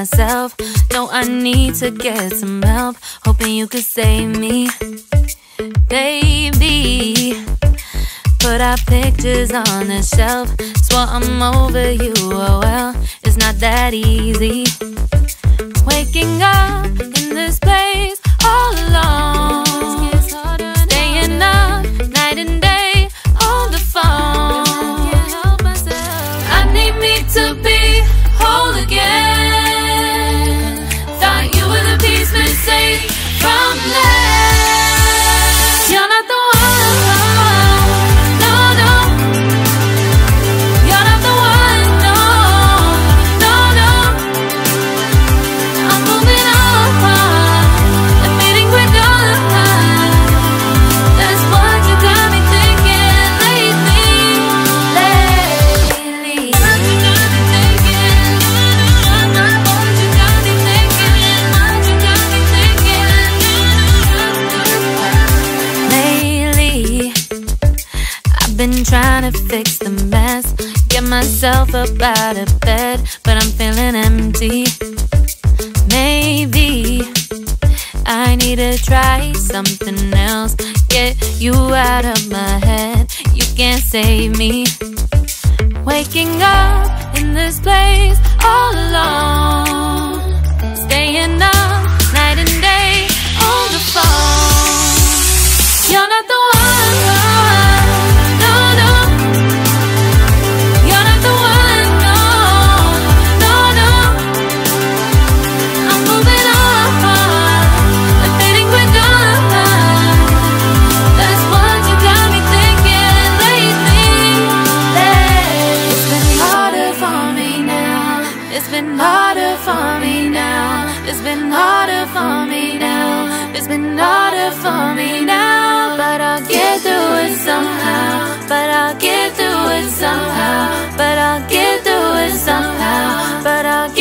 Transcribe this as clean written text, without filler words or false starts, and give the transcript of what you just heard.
myself. No, I need to get some help. Hoping you could save me, baby. Put our pictures on the shelf. Swore I'm over you, oh well, it's not that easy. Waking up in this place all alone, staying up night and day on the phone. I need me to be whole again. Thought you were the piece missing from that. You're not the one, no, no. You're not the one, no, no, no. I'm moving on, admitting we're done. That's what you got me thinking lately, lately. What you got me thinking, what you got me thinking, what you got me thinking. Lately, I've been trying to fix the mess, get myself up out of bed, but I'm feeling empty. Maybe I need to try something else, get you out of my head. You can't save me. Waking up in this place all alone, staying up night and day on the phone. You're not the one, no, no. You're not the one, no, no, no. I'm moving on, admitting we're done. That's what you got me thinking lately, lately. It's been harder for me now. It's been harder for me now. It's been harder for me now. It's been harder for me now. But I'll get through it somehow. But I'll get through it somehow. But I'll get through it somehow. But I'll get